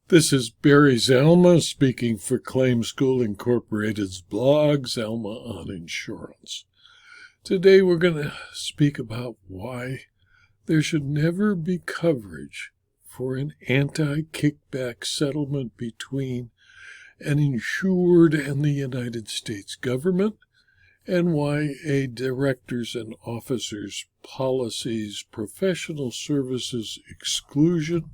This is Barry Zalma speaking for Claim School Incorporated's blog, Zalma on Insurance. Today we're going to speak about why there should never be coverage for an anti-kickback settlement between an insured and the United States government, and why a director's and officer's policies professional services exclusion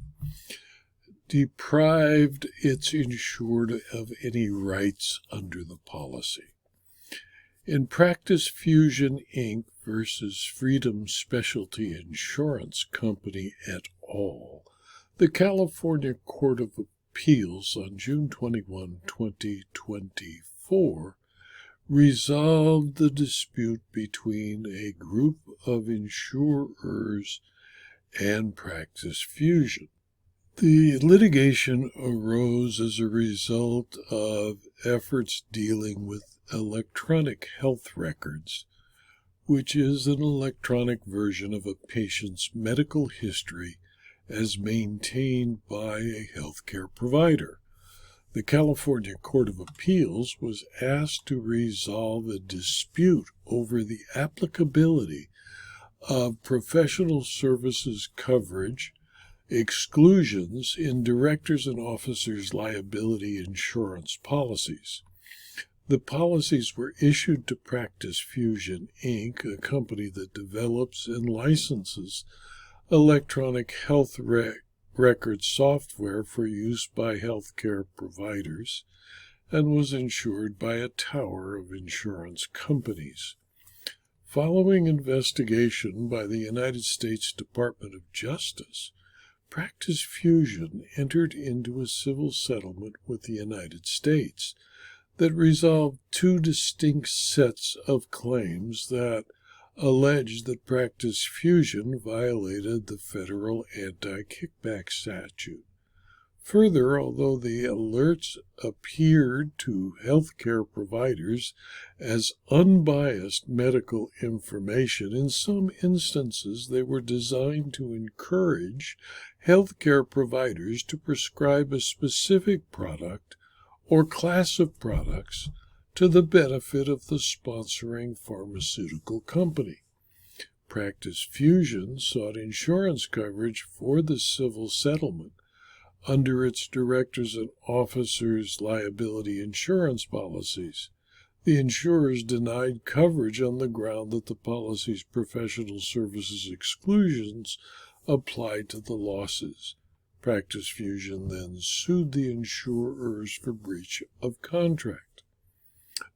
deprived its insured of any rights under the policy. In Practice Fusion, Inc. versus Freedom Specialty Insurance Company et al., the California Court of Appeals on June 21, 2024, resolved the dispute between a group of insurers and Practice Fusion. The litigation arose as a result of efforts dealing with electronic health records, which is an electronic version of a patient's medical history as maintained by a healthcare provider. The California Court of Appeals was asked to resolve a dispute over the applicability of professional services coverage exclusions in directors' and officers' liability insurance policies. The policies were issued to Practice Fusion, Inc., a company that develops and licenses electronic health record software for use by healthcare providers, and was insured by a tower of insurance companies. Following investigation by the United States Department of Justice, Practice Fusion entered into a civil settlement with the United States that resolved two distinct sets of claims that alleged that Practice Fusion violated the federal anti-kickback statute. Further, although the alerts appeared to healthcare providers as unbiased medical information, in some instances they were designed to encourage healthcare providers to prescribe a specific product or class of products to the benefit of the sponsoring pharmaceutical company. Practice Fusion sought insurance coverage for the civil settlement under its directors' and officers' liability insurance policies. The insurers denied coverage on the ground that the policy's professional services exclusions applied to the losses. Practice Fusion then sued the insurers for breach of contract.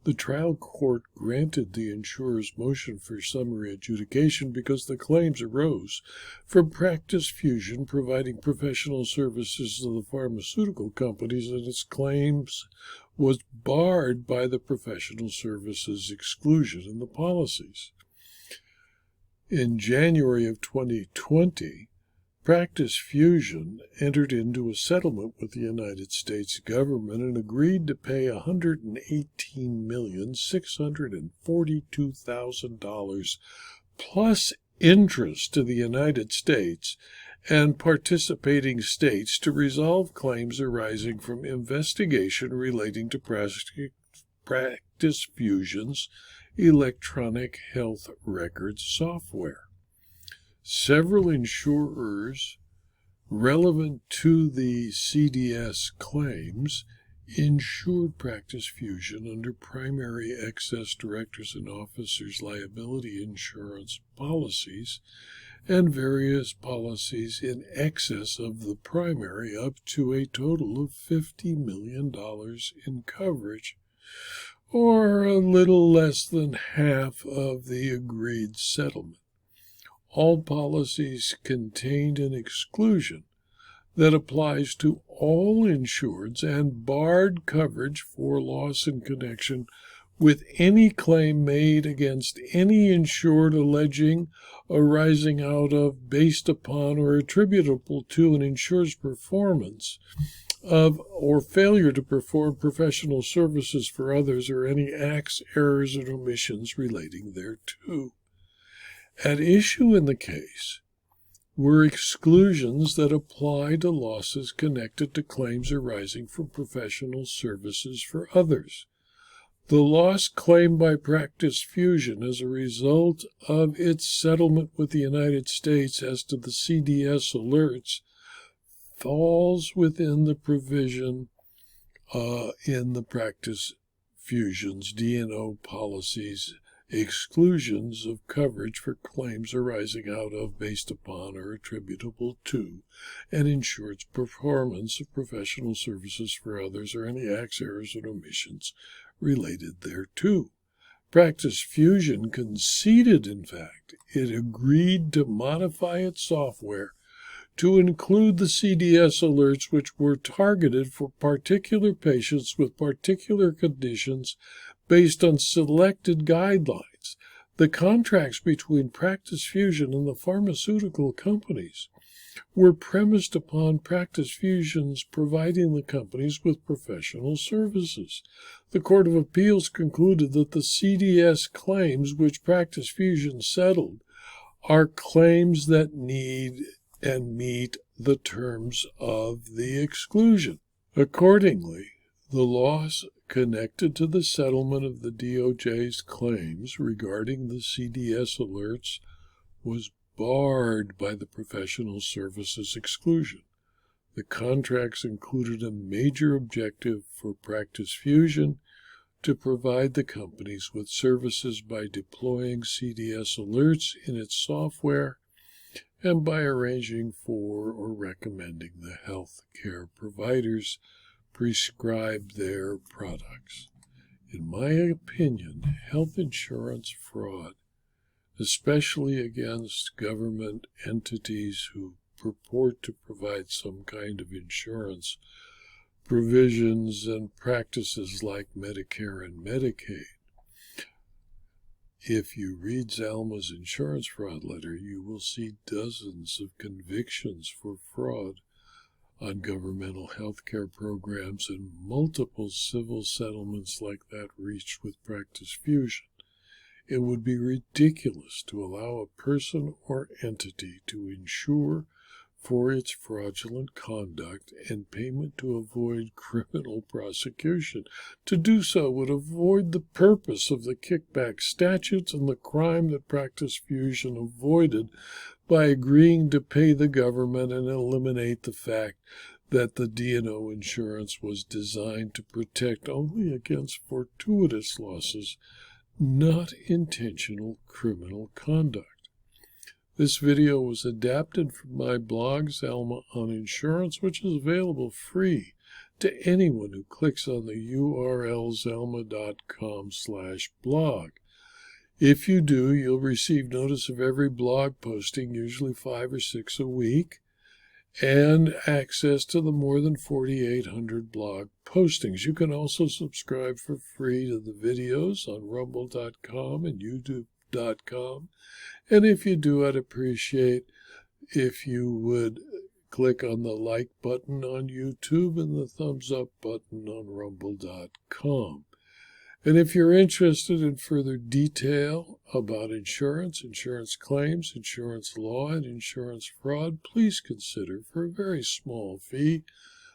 The trial court granted the insurer's motion for summary adjudication because the claims arose from Practice Fusion providing professional services to the pharmaceutical companies, and its claims was barred by the professional services exclusion in the policies. In January of 2020, Practice Fusion entered into a settlement with the United States government and agreed to pay $118,642,000 plus interest to the United States and participating states to resolve claims arising from investigation relating to Practice Fusion's electronic health records software. Several insurers relevant to the CDS claims insured Practice Fusion under primary excess directors and officers liability insurance policies and various policies in excess of the primary, up to a total of $50 million in coverage, or a little less than half of the agreed settlement. All policies contained an exclusion that applies to all insureds and barred coverage for loss in connection with any claim made against any insured alleging, arising out of, based upon, or attributable to an insured's performance of or failure to perform professional services for others, or any acts, errors, and omissions relating thereto. At issue in the case were exclusions that apply to losses connected to claims arising from professional services for others. The loss claimed by Practice Fusion as a result of its settlement with the United States as to the CDS alerts falls within the provision in the Practice Fusion's D&O policies, exclusions of coverage for claims arising out of, based upon, or attributable to an insured's performance of professional services for others or any acts, errors, or omissions related thereto. Practice Fusion conceded, in fact, it agreed to modify its software to include the CDS alerts which were targeted for particular patients with particular conditions based on selected guidelines. The contracts between Practice Fusion and the pharmaceutical companies were premised upon Practice Fusion's providing the companies with professional services. The Court of Appeals concluded that the CDS claims which Practice Fusion settled are claims that need and meet the terms of the exclusion. Accordingly, the loss connected to the settlement of the DOJ's claims regarding the CDS alerts was barred by the professional services exclusion. The contracts included a major objective for Practice Fusion to provide the companies with services by deploying CDS alerts in its software and by arranging for or recommending the health care providers prescribe their products. In my opinion, health insurance fraud, especially against government entities who purport to provide some kind of insurance provisions and practices like Medicare and Medicaid. If you read Zalma's insurance fraud letter, you will see dozens of convictions for fraud on governmental health care programs and multiple civil settlements like that reached with Practice Fusion. It would be ridiculous to allow a person or entity to insure for its fraudulent conduct and payment to avoid criminal prosecution. To do so would avoid the purpose of the kickback statutes and the crime that Practice Fusion avoided by agreeing to pay the government and eliminate the fact that the D&O insurance was designed to protect only against fortuitous losses, not intentional criminal conduct. This video was adapted from my blog, Zalma on Insurance, which is available free to anyone who clicks on the URL zalma.com/blog. If you do, you'll receive notice of every blog posting, usually 5 or 6 a week, and access to the more than 4,800 blog postings. You can also subscribe for free to the videos on rumble.com and youtube.com. And if you do, I'd appreciate if you would click on the like button on YouTube and the thumbs up button on rumble.com. And if you're interested in further detail about insurance, insurance claims, insurance law, and insurance fraud, please consider, for a very small fee,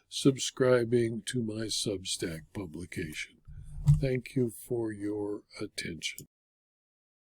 subscribing to my Substack publication. Thank you for your attention.